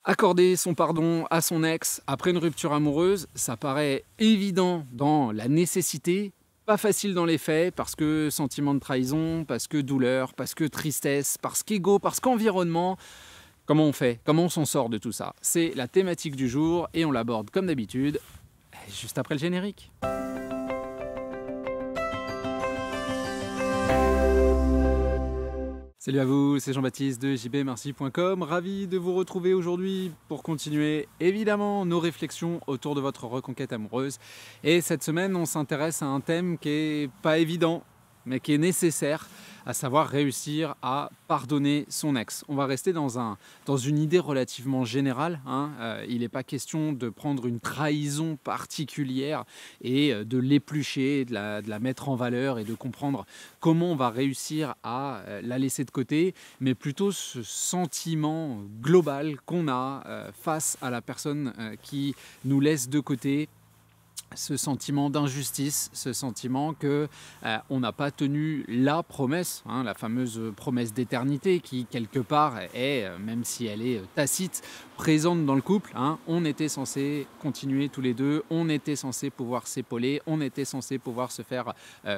Accorder son pardon à son ex après une rupture amoureuse, ça paraît évident dans la nécessité, pas facile dans les faits, parce que sentiment de trahison, parce que douleur, parce que tristesse, parce qu'ego, parce qu'environnement. Comment on fait? Comment on s'en sort de tout ça? C'est la thématique du jour et on l'aborde comme d'habitude, juste après le générique. Salut à vous, c'est Jean-Baptiste de jbmerci.com, ravi de vous retrouver aujourd'hui pour continuer évidemment nos réflexions autour de votre reconquête amoureuse. Et cette semaine, on s'intéresse à un thème qui est pas évident, mais qui est nécessaire, à savoir réussir à pardonner son ex. On va rester dans une idée relativement générale. Il n'est pas question de prendre une trahison particulière et de l'éplucher, de la mettre en valeur et de comprendre comment on va réussir à la laisser de côté, mais plutôt ce sentiment global qu'on a face à la personne qui nous laisse de côté. Ce sentiment d'injustice, ce sentiment que on n'a pas tenu la promesse, la fameuse promesse d'éternité qui quelque part est, même si elle est tacite, présente dans le couple. On était censé continuer tous les deux, on était censé pouvoir s'épauler, on était censé pouvoir se faire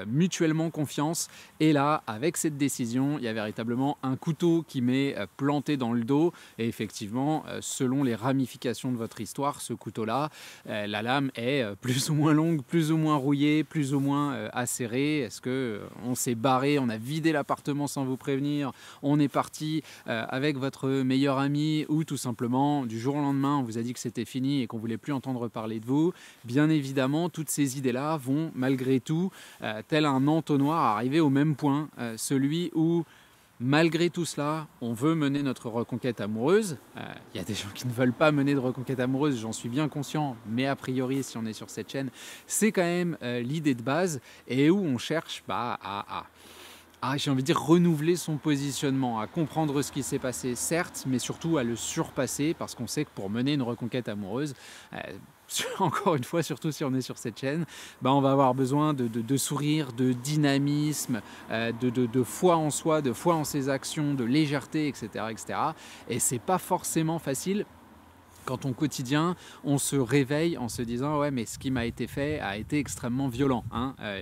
mutuellement confiance. Et là, avec cette décision, il y a véritablement un couteau qui m'est planté dans le dos. Et effectivement, selon les ramifications de votre histoire, ce couteau-là, la lame est plus ou moins longue, plus ou moins rouillée, plus ou moins acérée. Est-ce qu'on s'est barré, on a vidé l'appartement sans vous prévenir, on est parti avec votre meilleur ami, ou tout simplement du jour au lendemain on vous a dit que c'était fini et qu'on ne voulait plus entendre parler de vous? Bien évidemment, toutes ces idées-là vont malgré tout, tel un entonnoir, arriver au même point, celui où malgré tout cela, on veut mener notre reconquête amoureuse. Il y a des gens qui ne veulent pas mener de reconquête amoureuse, j'en suis bien conscient, mais a priori, si on est sur cette chaîne, c'est quand même l'idée de base, et où on cherche j'ai envie de dire, renouveler son positionnement, à comprendre ce qui s'est passé, certes, mais surtout à le surpasser, parce qu'on sait que pour mener une reconquête amoureuse, encore une fois, surtout si on est sur cette chaîne, on va avoir besoin de sourire, de dynamisme, de foi en soi, de foi en ses actions, de légèreté, etc. etc. Et c'est pas forcément facile quand au quotidien, on se réveille en se disant « ouais, mais ce qui m'a été fait a été extrêmement violent ».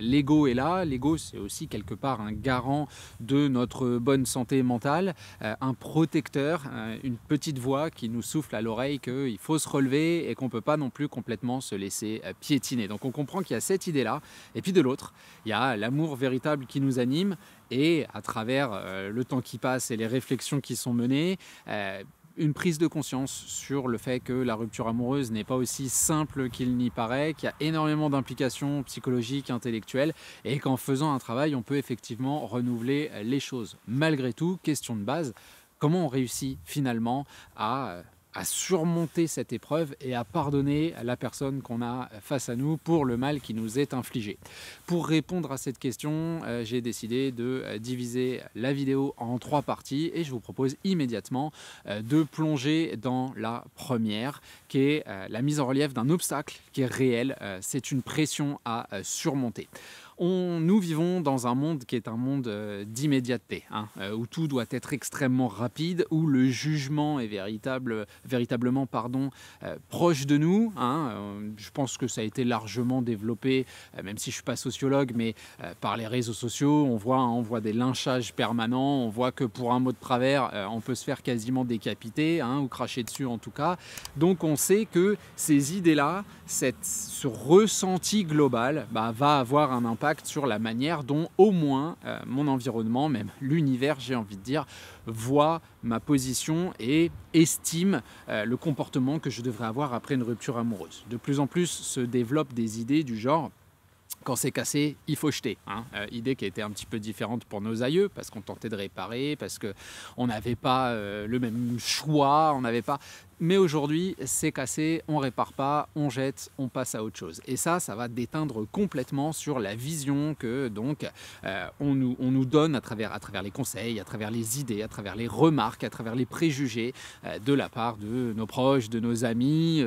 L'ego est là, l'ego c'est aussi quelque part un garant de notre bonne santé mentale, un protecteur, une petite voix qui nous souffle à l'oreille qu'il faut se relever et qu'on ne peut pas non plus complètement se laisser piétiner. Donc on comprend qu'il y a cette idée-là, et puis de l'autre, il y a l'amour véritable qui nous anime, et à travers le temps qui passe et les réflexions qui sont menées, une prise de conscience sur le fait que la rupture amoureuse n'est pas aussi simple qu'il n'y paraît, qu'il y a énormément d'implications psychologiques, intellectuelles, et qu'en faisant un travail, on peut effectivement renouveler les choses. Malgré tout, question de base, comment on réussit finalement à surmonter cette épreuve et à pardonner la personne qu'on a face à nous pour le mal qui nous est infligé. Pour répondre à cette question, j'ai décidé de diviser la vidéo en 3 parties et je vous propose immédiatement de plonger dans la première, qui est la mise en relief d'un obstacle qui est réel. C'est une pression à surmonter. Nous vivons dans un monde qui est un monde d'immédiateté, où tout doit être extrêmement rapide, où le jugement est véritablement proche de nous. Je pense que ça a été largement développé, même si je ne suis pas sociologue, mais par les réseaux sociaux, on voit des lynchages permanents, on voit que pour un mot de travers, on peut se faire quasiment décapiter, ou cracher dessus en tout cas. Donc on sait que ces idées-là, ce ressenti global va avoir un impact sur la manière dont au moins mon environnement, même l'univers, j'ai envie de dire, voit ma position et estime le comportement que je devrais avoir après une rupture amoureuse. De plus en plus se développent des idées du genre quand c'est cassé, il faut jeter. Idée qui a été un petit peu différente pour nos aïeux, parce qu'on tentait de réparer, parce qu'on n'avait pas le même choix, on n'avait pas... Mais aujourd'hui, c'est cassé, on répare pas, on jette, on passe à autre chose. Et ça va déteindre complètement sur la vision que donc on nous donne à travers les conseils, à travers les idées, à travers les remarques, à travers les préjugés de la part de nos proches, de nos amis,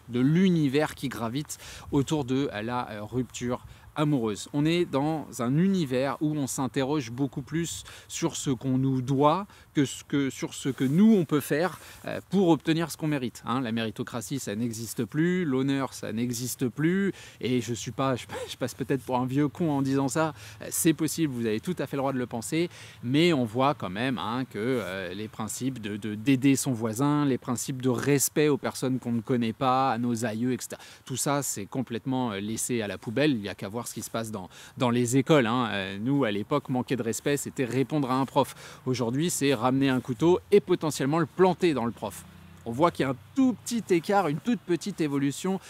de l'univers qui gravite autour de la rupture amoureuse. On est dans un univers où on s'interroge beaucoup plus sur ce qu'on nous doit que sur ce que nous on peut faire pour obtenir ce qu'on mérite. Hein. La méritocratie, ça n'existe plus, l'honneur, ça n'existe plus, et je passe peut-être pour un vieux con en disant ça, c'est possible, vous avez tout à fait le droit de le penser, mais on voit quand même que les principes d'aider son voisin, les principes de respect aux personnes qu'on ne connaît pas, à nos aïeux, etc. Tout ça, c'est complètement laissé à la poubelle. Il n'y a qu'à voir ce qui se passe dans les écoles. Hein. Nous, à l'époque, manquer de respect, c'était répondre à un prof. Aujourd'hui, c'est ramener un couteau et potentiellement le planter dans le prof. On voit qu'il y a un tout petit écart, une toute petite évolution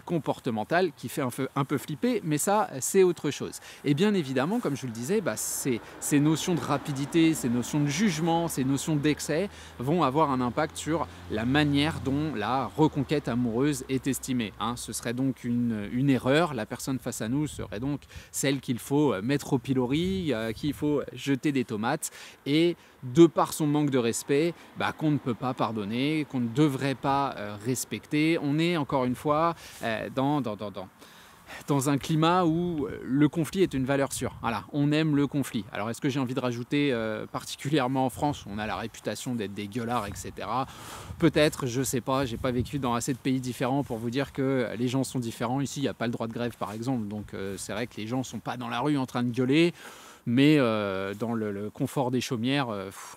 comportementale qui fait un peu flipper, mais ça, c'est autre chose. Et bien évidemment, comme je vous le disais, ces notions de rapidité, ces notions de jugement, ces notions d'excès vont avoir un impact sur la manière dont la reconquête amoureuse est estimée. Hein. Ce serait donc une erreur. La personne face à nous serait donc celle qu'il faut mettre au pilori, qu'il faut jeter des tomates, et de par son manque de respect, qu'on ne peut pas pardonner, qu'on ne devrait pas respecter. On est encore une fois dans un climat où le conflit est une valeur sûre. Voilà, on aime le conflit. Alors est-ce que j'ai envie de rajouter particulièrement en France, on a la réputation d'être des gueulards, etc. Peut-être, je sais pas, j'ai pas vécu dans assez de pays différents pour vous dire que les gens sont différents. Ici, il n'y a pas le droit de grève par exemple, donc c'est vrai que les gens sont pas dans la rue en train de gueuler. Mais dans le confort des chaumières,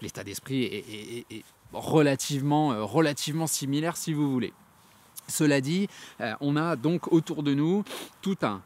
l'état d'esprit est relativement similaire si vous voulez. Cela dit, on a donc autour de nous tout un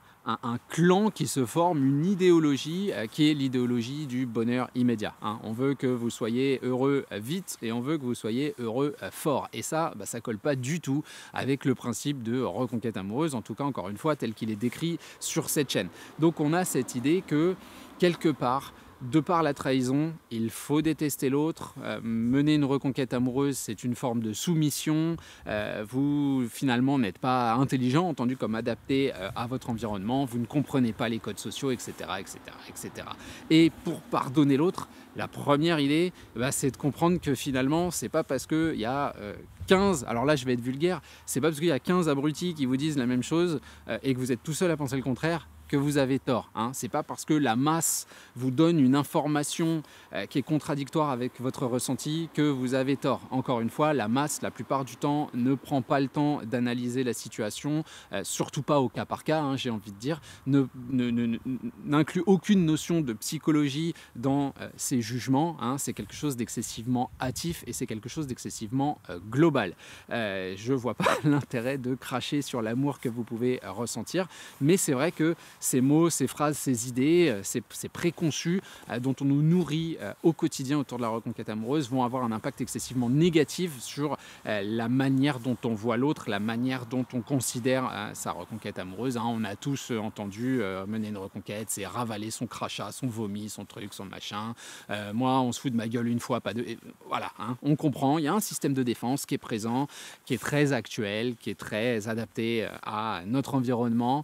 clan qui se forme, une idéologie qui est l'idéologie du bonheur immédiat. Hein. On veut que vous soyez heureux vite et on veut que vous soyez heureux fort. Et ça, ça colle pas du tout avec le principe de reconquête amoureuse, en tout cas encore une fois tel qu'il est décrit sur cette chaîne. Donc on a cette idée que quelque part, de par la trahison, il faut détester l'autre. Mener une reconquête amoureuse, c'est une forme de soumission. Vous, finalement, n'êtes pas intelligent, entendu comme adapté à votre environnement. Vous ne comprenez pas les codes sociaux, etc., etc., etc. Et pour pardonner l'autre, la première idée, c'est de comprendre que finalement, c'est pas parce qu'il y a 15, alors là je vais être vulgaire, c'est pas parce qu'il y a 15 abrutis qui vous disent la même chose et que vous êtes tout seul à penser le contraire que vous avez tort. Hein. C'est pas parce que la masse vous donne une information qui est contradictoire avec votre ressenti que vous avez tort. Encore une fois, la masse, la plupart du temps, ne prend pas le temps d'analyser la situation, surtout pas au cas par cas, hein, j'ai envie de dire, n'inclut aucune notion de psychologie dans ses jugements. Hein. C'est quelque chose d'excessivement hâtif et c'est quelque chose d'excessivement global. Je vois pas l'intérêt de cracher sur l'amour que vous pouvez ressentir, mais c'est vrai que ces mots, ces phrases, ces idées, ces préconçus dont on nous nourrit au quotidien autour de la reconquête amoureuse vont avoir un impact excessivement négatif sur la manière dont on voit l'autre, la manière dont on considère sa reconquête amoureuse. Hein. On a tous entendu mener une reconquête, c'est ravaler son crachat, son vomi, son truc, son machin. Moi, on se fout de ma gueule une fois, pas deux. Et voilà, hein, on comprend. Il y a un système de défense qui est présent, qui est très actuel, qui est très adapté à notre environnement.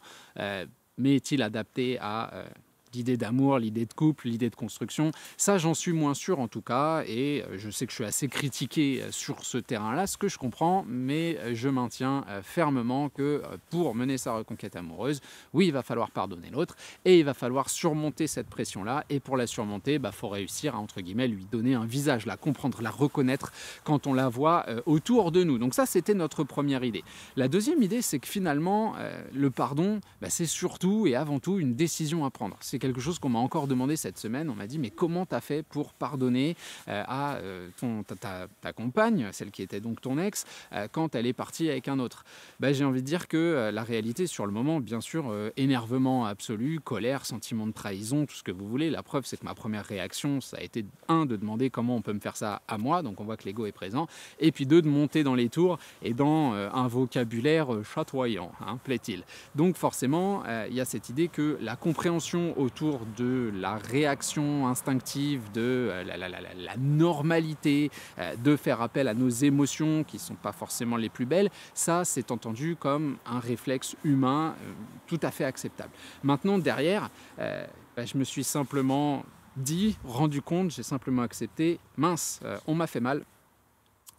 Mais est-il adapté à l'idée d'amour, l'idée de couple, l'idée de construction? Ça, j'en suis moins sûr en tout cas, et je sais que je suis assez critiqué sur ce terrain-là, ce que je comprends, mais je maintiens fermement que pour mener sa reconquête amoureuse, oui, il va falloir pardonner l'autre, et il va falloir surmonter cette pression-là, et pour la surmonter, faut réussir à, entre guillemets, lui donner un visage, la comprendre, la reconnaître quand on la voit autour de nous. Donc ça, c'était notre première idée. La deuxième idée, c'est que finalement, le pardon, c'est surtout et avant tout une décision à prendre. C'est quelque chose qu'on m'a encore demandé cette semaine. On m'a dit, mais comment tu as fait pour pardonner à ta compagne, celle qui était donc ton ex, quand elle est partie avec un autre? J'ai envie de dire que la réalité sur le moment, bien sûr, énervement absolu, colère, sentiment de trahison, tout ce que vous voulez. La preuve, c'est que ma première réaction, ça a été de demander comment on peut me faire ça à moi, donc on voit que l'ego est présent, et puis de monter dans les tours et dans un vocabulaire chatoyant, hein, plaît-il. Donc forcément, il y a cette idée que la compréhension autour de la réaction instinctive, de la normalité, de faire appel à nos émotions qui ne sont pas forcément les plus belles, ça c'est entendu comme un réflexe humain tout à fait acceptable. Maintenant derrière, je me suis simplement rendu compte, j'ai simplement accepté, mince, on m'a fait mal.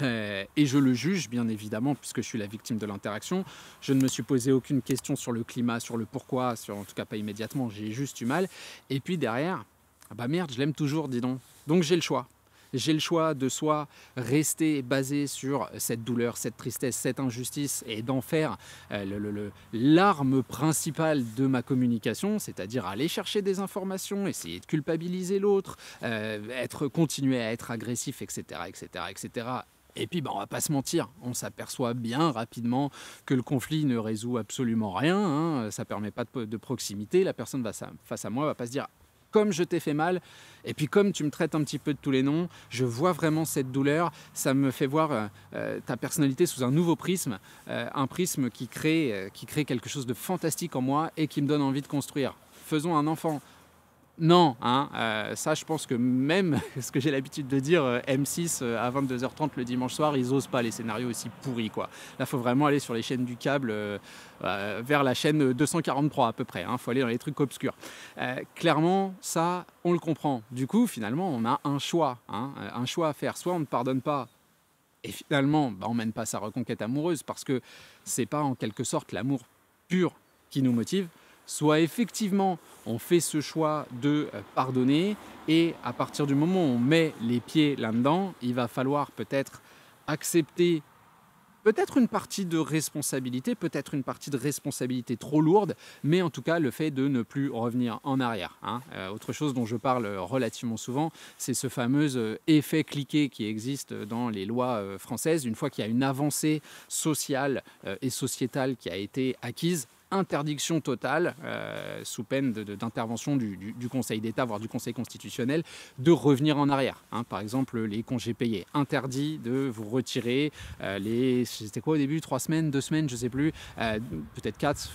Et je le juge, bien évidemment, puisque je suis la victime de l'interaction. Je ne me suis posé aucune question sur le climat, sur le pourquoi, en tout cas pas immédiatement, j'ai juste eu mal. Et puis derrière, ah bah merde, je l'aime toujours, dis donc. Donc j'ai le choix. J'ai le choix de soit rester basé sur cette douleur, cette tristesse, cette injustice et d'en faire l'arme principale de ma communication, c'est-à-dire aller chercher des informations, essayer de culpabiliser l'autre, continuer à être agressif, etc., etc., etc. Et puis, on va pas se mentir, on s'aperçoit bien rapidement que le conflit ne résout absolument rien, hein, ça permet pas de proximité, la personne face à moi va pas se dire comme je t'ai fait mal, et puis comme tu me traites un petit peu de tous les noms, je vois vraiment cette douleur, ça me fait voir ta personnalité sous un nouveau prisme, un prisme qui crée quelque chose de fantastique en moi et qui me donne envie de construire. Faisons un enfant. Non, hein, ça je pense que même ce que j'ai l'habitude de dire, M6 à 22h30 le dimanche soir, ils osent pas les scénarios aussi pourris quoi. Là il faut vraiment aller sur les chaînes du câble vers la chaîne 243 à peu près, hein, faut aller dans les trucs obscurs. Clairement ça on le comprend. Du coup finalement on a un choix à faire. Soit on ne pardonne pas et finalement on mène pas sa reconquête amoureuse parce que c'est pas en quelque sorte l'amour pur qui nous motive. Soit effectivement on fait ce choix de pardonner et à partir du moment où on met les pieds là-dedans, il va falloir peut-être accepter peut-être une partie de responsabilité, peut-être une partie de responsabilité trop lourde, mais en tout cas le fait de ne plus revenir en arrière. Autre chose dont je parle relativement souvent, c'est ce fameux effet cliquet qui existe dans les lois françaises. Une fois qu'il y a une avancée sociale et sociétale qui a été acquise, interdiction totale, sous peine d'intervention du Conseil d'État, voire du Conseil constitutionnel, de revenir en arrière. Par exemple, les congés payés. Interdit de vous retirer c'était quoi au début, 3 semaines, 2 semaines, je ne sais plus, peut-être 4,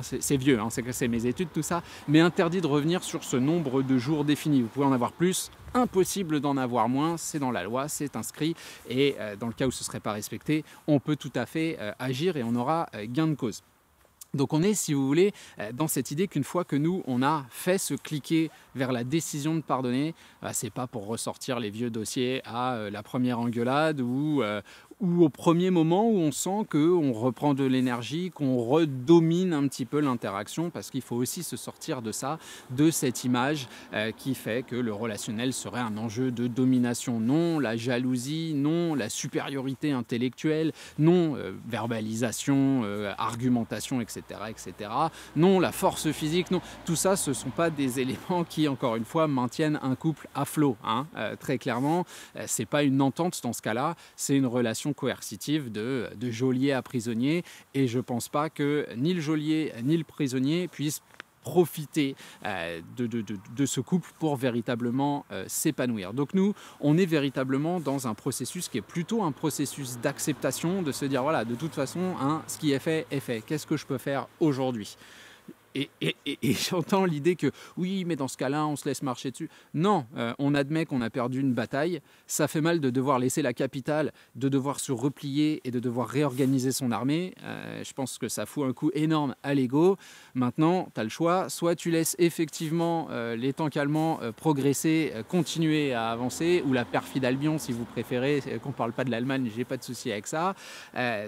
c'est vieux, c'est mes études, tout ça, mais interdit de revenir sur ce nombre de jours définis. Vous pouvez en avoir plus, impossible d'en avoir moins, c'est dans la loi, c'est inscrit, et dans le cas où ce ne serait pas respecté, on peut tout à fait agir et on aura gain de cause. Donc on est, si vous voulez, dans cette idée qu'une fois que nous, on a fait ce cliquer vers la décision de pardonner, c'est pas pour ressortir les vieux dossiers à la première engueulade ou au premier moment où on sent qu'on reprend de l'énergie, qu'on redomine un petit peu l'interaction, parce qu'il faut aussi se sortir de ça, de cette image qui fait que le relationnel serait un enjeu de domination. Non, la jalousie, non, la supériorité intellectuelle, non, verbalisation, argumentation, etc., etc. Non, la force physique, non. Tout ça, ce ne sont pas des éléments qui, encore une fois, maintiennent un couple à flot. Très clairement, ce n'est pas une entente dans ce cas-là, c'est une relation coercitive de geôlier à prisonnier, et je ne pense pas que ni le geôlier ni le prisonnier puissent profiter de ce couple pour véritablement s'épanouir. Donc nous, on est véritablement dans un processus qui est plutôt un processus d'acceptation, de se dire voilà, de toute façon, ce qui est fait est fait. Qu'est-ce que je peux faire aujourd'hui ? Et j'entends l'idée que oui, mais dans ce cas-là, on se laisse marcher dessus. Non, on admet qu'on a perdu une bataille. Ça fait mal de devoir laisser la capitale, de devoir se replier et de devoir réorganiser son armée. Je pense que ça fout un coup énorme à l'ego. Maintenant, tu as le choix. Soit tu laisses effectivement les tanks allemands progresser, continuer à avancer, ou la perfide Albion, si vous préférez, qu'on ne parle pas de l'Allemagne, j'ai pas de souci avec ça.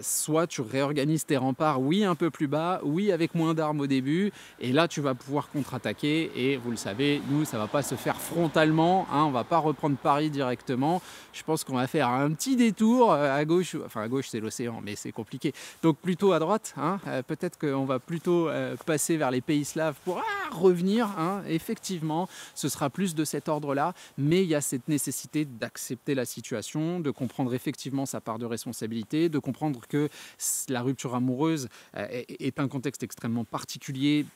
Soit tu réorganises tes remparts, oui, un peu plus bas, oui, avec moins d'armes au début. Et là, tu vas pouvoir contre-attaquer. Et vous le savez, nous, ça ne va pas se faire frontalement. On ne va pas reprendre Paris directement. Je pense qu'on va faire un petit détour à gauche. Enfin, à gauche, c'est l'océan, mais c'est compliqué. Donc, plutôt à droite. Peut-être qu'on va plutôt passer vers les pays slaves pour revenir. Effectivement, ce sera plus de cet ordre-là. Mais il y a cette nécessité d'accepter la situation, de comprendre effectivement sa part de responsabilité, de comprendre que la rupture amoureuse est un contexte extrêmement particulier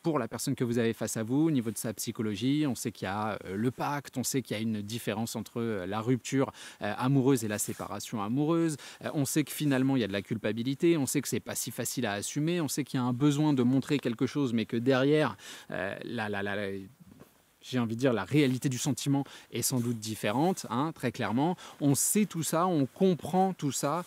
pour la personne que vous avez face à vous, au niveau de sa psychologie. On sait qu'il y a le pacte, on sait qu'il y a une différence entre la rupture amoureuse et la séparation amoureuse. On sait que finalement, il y a de la culpabilité, on sait que c'est pas si facile à assumer, on sait qu'il y a un besoin de montrer quelque chose, mais que derrière, j'ai envie de dire, la réalité du sentiment est sans doute différente, très clairement. On sait tout ça, on comprend tout ça,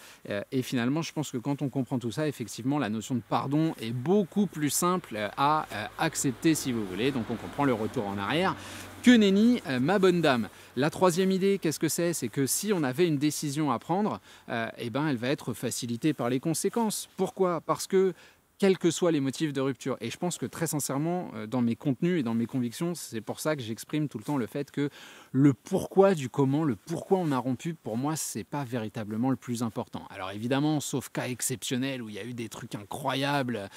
et finalement, je pense que quand on comprend tout ça, effectivement, la notion de pardon est beaucoup plus simple à accepter, si vous voulez. Donc, on comprend le retour en arrière. Que nenni, ma bonne dame. La troisième idée, qu'est-ce que c'est? C'est que si on avait une décision à prendre, eh ben, elle va être facilitée par les conséquences. Pourquoi? Parce que quels que soient les motifs de rupture. Et je pense que très sincèrement, dans mes contenus et dans mes convictions, c'est pour ça que j'exprime tout le temps le fait que le pourquoi du comment, le pourquoi on a rompu, pour moi, c'est pas véritablement le plus important. Alors évidemment, sauf cas exceptionnel où il y a eu des trucs incroyables,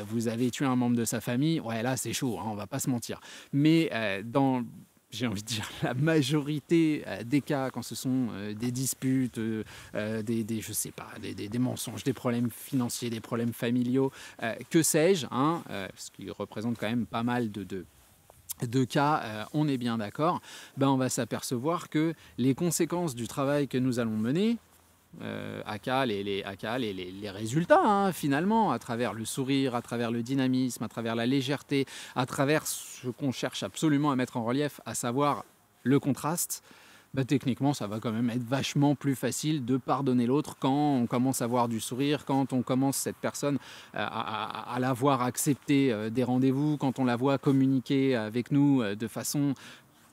vous avez tué un membre de sa famille, ouais là c'est chaud, hein, on va pas se mentir. Mais dans j'ai envie de dire la majorité des cas, quand ce sont des disputes, je sais pas, des mensonges, des problèmes financiers, des problèmes familiaux, que sais-je, hein, ce qui représente quand même pas mal de cas, on est bien d'accord, ben on va s'apercevoir que les conséquences du travail que nous allons mener, aka les résultats, hein, finalement, à travers le sourire, à travers le dynamisme, à travers la légèreté, à travers ce qu'on cherche absolument à mettre en relief, à savoir le contraste, bah, techniquement, ça va quand même être vachement plus facile de pardonner l'autre quand on commence à voir du sourire, quand on commence cette personne à la voir accepter des rendez-vous, quand on la voit communiquer avec nous de façon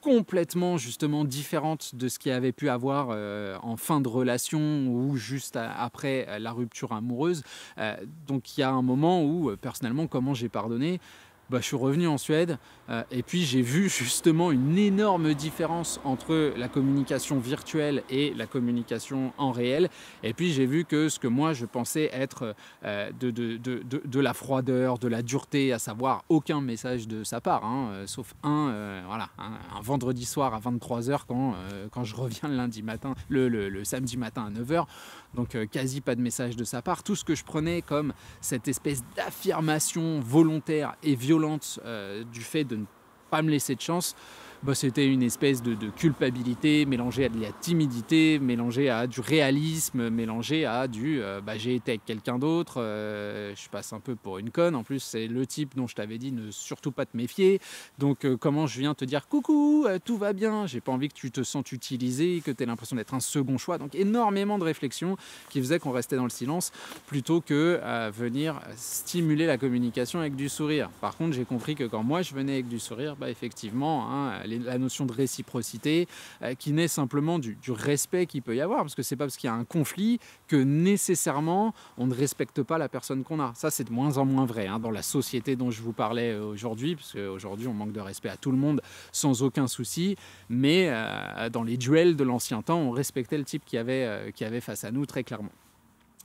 complètement justement différente de ce qu'il y avait pu avoir en fin de relation ou juste après la rupture amoureuse. Donc il y a un moment où personnellement, comment j'ai pardonné, bah, je suis revenu en Suède et puis j'ai vu justement une énorme différence entre la communication virtuelle et la communication en réel. Et puis j'ai vu que ce que moi je pensais être de la froideur, de la dureté, à savoir aucun message de sa part, hein, sauf voilà, un vendredi soir à 23h quand je reviens le lundi matin, le samedi matin à 9h. Donc quasi pas de message de sa part. Tout ce que je prenais comme cette espèce d'affirmation volontaire et violente du fait de ne pas me laisser de chance, bah, c'était une espèce de culpabilité mélangée à de la timidité, mélangée à du réalisme, mélangée à du bah, j'ai été avec quelqu'un d'autre, je passe un peu pour une conne. En plus, c'est le type dont je t'avais dit ne surtout pas te méfier. Donc, comment je viens te dire coucou, tout va bien, j'ai pas envie que tu te sentes utilisé, que tu aies l'impression d'être un second choix. Donc, énormément de réflexions qui faisaient qu'on restait dans le silence plutôt que venir stimuler la communication avec du sourire. Par contre, j'ai compris que quand moi je venais avec du sourire, bah, effectivement, hein, la notion de réciprocité qui naît simplement du respect qu'il peut y avoir, parce que c'est pas parce qu'il y a un conflit que nécessairement on ne respecte pas la personne qu'on a. Ça, c'est de moins en moins vrai, hein, dans la société dont je vous parlais aujourd'hui, parce qu'aujourd'hui on manque de respect à tout le monde sans aucun souci, mais dans les duels de l'ancien temps, on respectait le type qui avait face à nous très clairement.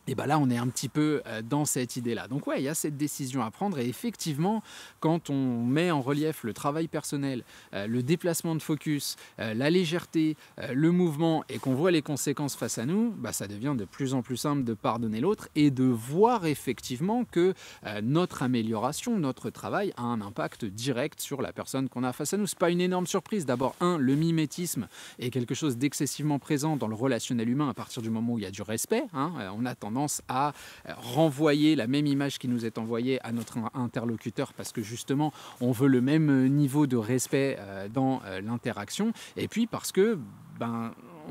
Et bien là, on est un petit peu dans cette idée-là. Donc ouais, il y a cette décision à prendre et effectivement, quand on met en relief le travail personnel, le déplacement de focus, la légèreté, le mouvement et qu'on voit les conséquences face à nous, bah, ça devient de plus en plus simple de pardonner l'autre et de voir effectivement que notre amélioration, notre travail a un impact direct sur la personne qu'on a face à nous. C'est pas une énorme surprise. D'abord, le mimétisme est quelque chose d'excessivement présent dans le relationnel humain à partir du moment où il y a du respect, hein. On a tendance à renvoyer la même image qui nous est envoyée à notre interlocuteur parce que justement on veut le même niveau de respect dans l'interaction, et puis parce que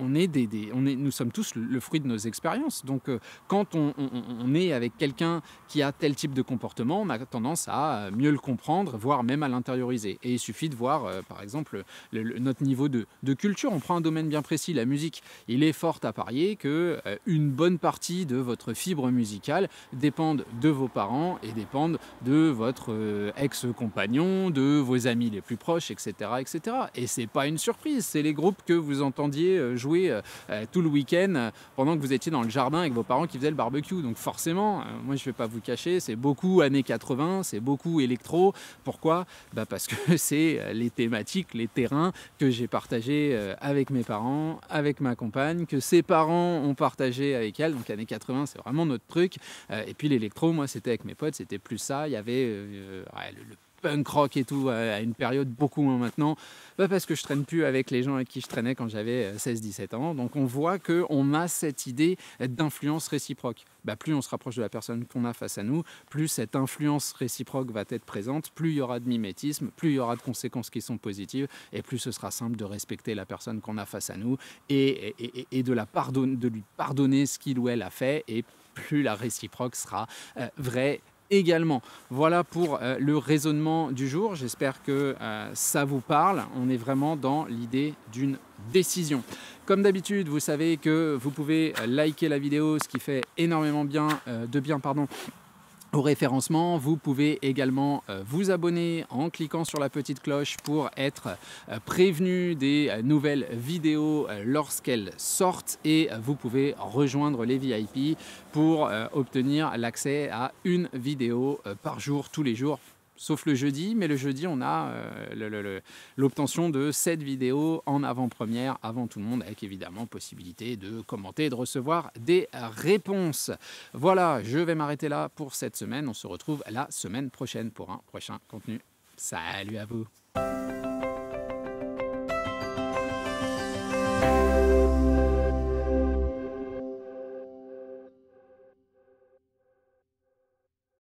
nous sommes tous le fruit de nos expériences. Donc, quand on est avec quelqu'un qui a tel type de comportement, on a tendance à mieux le comprendre, voire même à l'intérioriser. Et il suffit de voir, par exemple, notre niveau de culture. On prend un domaine bien précis, la musique. Il est fort à parier qu'une bonne partie de votre fibre musicale dépendent de vos parents et dépendent de votre ex-compagnon, de vos amis les plus proches, etc., etc. Et c'est pas une surprise, c'est les groupes que vous entendiez jouer tout le week-end pendant que vous étiez dans le jardin avec vos parents qui faisaient le barbecue. Donc forcément, moi je ne vais pas vous cacher, c'est beaucoup années 80, c'est beaucoup électro. Pourquoi ? Parce que c'est les thématiques, les terrains que j'ai partagés avec mes parents, avec ma compagne, que ses parents ont partagé avec elle. Donc années 80, c'est vraiment notre truc. Et puis l'électro, moi c'était avec mes potes, c'était plus ça. Il y avait le punk rock et tout à une période beaucoup moins maintenant, parce que je traîne plus avec les gens avec qui je traînais quand j'avais 16-17 ans. Donc on voit qu'on a cette idée d'influence réciproque. Plus on se rapproche de la personne qu'on a face à nous, plus cette influence réciproque va être présente, plus il y aura de mimétisme, plus il y aura de conséquences qui sont positives, et plus ce sera simple de respecter la personne qu'on a face à nous et de lui pardonner ce qu'il ou elle a fait, et plus la réciproque sera vraie également. Voilà pour le raisonnement du jour. J'espère que ça vous parle. On est vraiment dans l'idée d'une décision. Comme d'habitude, vous savez que vous pouvez liker la vidéo, ce qui fait énormément de bien au référencement. Vous pouvez également vous abonner en cliquant sur la petite cloche pour être prévenu des nouvelles vidéos lorsqu'elles sortent, et vous pouvez rejoindre les VIP pour obtenir l'accès à une vidéo par jour, tous les jours. Sauf le jeudi, mais le jeudi, on a l'obtention de 7 vidéos en avant-première, avant tout le monde, avec évidemment possibilité de commenter et de recevoir des réponses. Voilà, je vais m'arrêter là pour cette semaine. On se retrouve la semaine prochaine pour un prochain contenu. Salut à vous!